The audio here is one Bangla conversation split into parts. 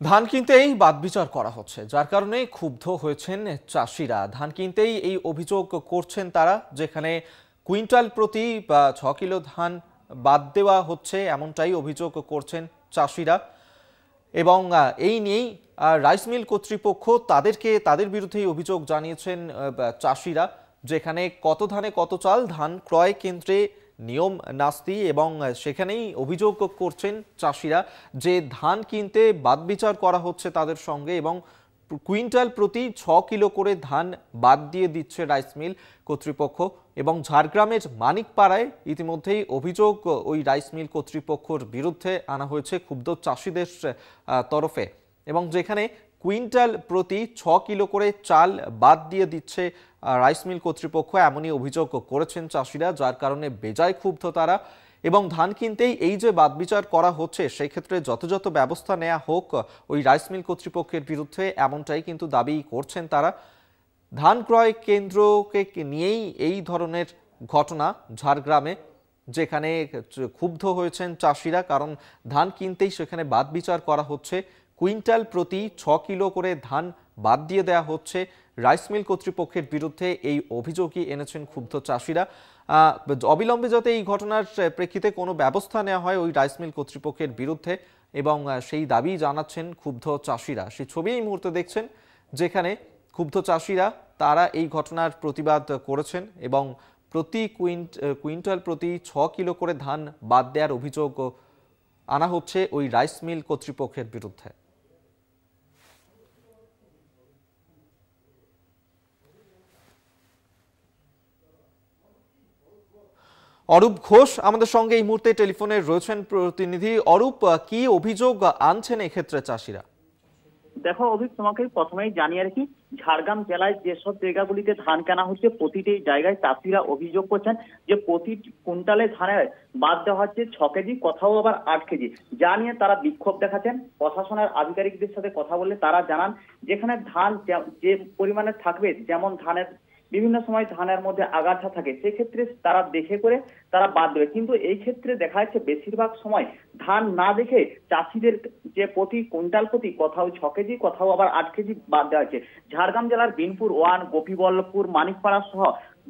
ধান কিনতেই বাদবিচার করা হচ্ছে, যার কারণে ক্ষুব্ধ হয়েছেন চাষিরা। ধান কিনতেই এই অভিযোগ করছেন তারা, যেখানে কুইন্টাল প্রতি 6 কিলো ধান বাদ দেওয়া হচ্ছে, এমনটাই অভিযোগ করছেন চাষিরা। এবং এই নিয়েই রাইস মিল কর্তৃপক্ষ তাদের বিরুদ্ধেই অভিযোগ জানিয়েছেন চাষিরা, যেখানে কত ধানে কত চাল ধান ক্রয় কেন্দ্রে নিয়ম নাস্তি, এবং সেখানেই অভিযোগ করছেন চাষিরা যে ধান কিনতে বাদবিচার করা হচ্ছে তাদের সঙ্গে, এবং কুইন্টাল প্রতি 6 কিলো করে ধান বাদ দিয়ে দিচ্ছে রাইস মিল কর্তৃপক্ষ। এবং ঝাড়গ্রামের মানিকপাড়ায় ইতিমধ্যেই অভিযোগ ওই রাইস মিল কর্তৃপক্ষের বিরুদ্ধে আনা হয়েছে ক্ষুব্ধ চাষিদের তরফে, এবং যেখানে কুইন্টাল প্রতি 6 কিলো করে চাল বাদ দিয়ে দিচ্ছে রাইস মিল কর্তৃপক্ষ, এমনই অভিযোগ করেছেন চাষিরা, যার কারণে বেজায় ক্ষুব্ধ তারা। এবং ধান কিনতেই এই যে বাদবিচার করা হচ্ছে, সেই ক্ষেত্রে যথাযথ ব্যবস্থা নেওয়া হোক ওই রাইস মিল কর্তৃপক্ষের বিরুদ্ধে, এমনটাই কিন্তু দাবি করছেন তারা। ধান ক্রয় কেন্দ্রকে নিয়েই এই ধরনের ঘটনা ঝাড়গ্রামে, যেখানে ক্ষুব্ধ হয়েছেন চাষিরা, কারণ ধান কিনতেই সেখানে বাদবিচার করা হচ্ছে, কুইন্টাল প্রতি 6 কিলো করে ধান বাদ দিয়ে দেওয়া হচ্ছে। রাইস মিল কর্তৃপক্ষের বিরুদ্ধে এই অভিযোগই এনেছেন ক্ষুব্ধ চাষিরা। অবিলম্বে যাতে এই ঘটনার প্রেক্ষিতে কোনো ব্যবস্থা নেওয়া হয় ওই রাইস মিল কর্তৃপক্ষের বিরুদ্ধে, এবং সেই দাবি জানাচ্ছেন ক্ষুব্ধ চাষিরা। সেই ছবি এই মুহূর্তে দেখছেন, যেখানে ক্ষুব্ধ চাষিরা তারা এই ঘটনার প্রতিবাদ করেছেন, এবং প্রতি কুইন্টাল প্রতি 6 কিলো করে ধান বাদ দেওয়ার অভিযোগ আনা হচ্ছে ওই রাইস মিল কর্তৃপক্ষের বিরুদ্ধে। অরূপ ঘোষ আমাদের সঙ্গে এই মুহূর্তে টেলিফোনে রয়েছেন প্রতিনিধি। অরূপ, কি অভিযোগ আনছেন এক্ষেত্রে চাষিরা? দেখো অভিক, তোমাকে প্রথমেই জানিয়ে রাখি, ঝাড়গ্রাম জেলায় যেসব জায়গাগুলিতে ধান কেনা হচ্ছে প্রতিটি জায়গায় চাষিরা অভিযোগ করছেন যে প্রতি কুইন্টালে ধানের বাদ দেওয়া হচ্ছে 6 কেজি, কোথাও আবার 8 কেজি, যা নিয়ে তারা বিক্ষোভ দেখাচ্ছেন। প্রশাসনের আধিকারিকদের সাথে কথা বলে তারা জানান যেখানে ধান যে পরিমাণে থাকবে, যেমন ধানের বিভিন্ন সময় ধানের মধ্যে আগাছা থাকে, সেক্ষেত্রে তারা দেখে করে তারা বাদ দেবে। কিন্তু এই ক্ষেত্রে দেখা যাচ্ছে বেশিরভাগ সময় ধান না দেখে চাষিদের যে প্রতি কুইন্টাল প্রতি কোথাও 6 কেজি, কোথাও আবার 8 কেজি বাদ দেওয়া হচ্ছে। ঝাড়গ্রাম জেলার বিনপুর 1, গোপীবল্লভপুর, মানিকপাড়া সহ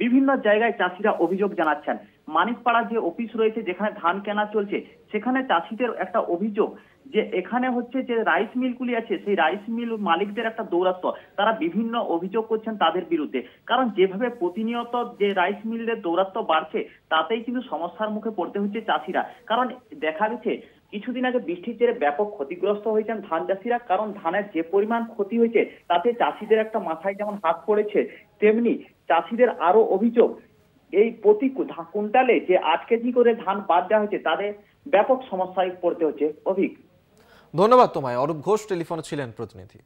বিভিন্ন জায়গায় চাষিরা অভিযোগ জানাচ্ছেন। মানিকপাড়া যে অফিস রয়েছে যেখানে ধান কেনা চলছে, সেখানে চাষিদের একটা অভিযোগ যে এখানে হচ্ছে যে রাইস মিলগুলি আছে, সেই রাইস মিল মালিকদের একটা দৌরাত্ম্য, তারা বিভিন্ন অভিযোগ করছেন তাদের বিরুদ্ধে। কারণ যেভাবে প্রতিনিয়ত যে রাইস মিলের দৌরাত্ম্য বাড়ছে, তাতেই কিন্তু সমস্যার মুখে পড়তে হচ্ছে চাষিরা। কারণ দেখা গেছে কিছুদিন আগে বৃষ্টির জেরে ব্যাপক ক্ষতিগ্রস্ত হয়েছেন ধান চাষিরা। কারণ ধানের যে পরিমাণ ক্ষতি হয়েছে, তাতে চাষিদের একটা মাথায় যেমন হাত পড়েছে, তেমনি চাষিদের আরো অভিযোগ এই প্রতি কুইন্টালে যে 8 কেজি করে ধান বাদ দেওয়া হয়েছে, তাদের ব্যাপক সমস্যায় পড়তে হচ্ছে। অভিক, ধন্যবাদ তোমায়। অরূপ ঘোষ টেলিফোনে ছিলেন প্রতিনিধি।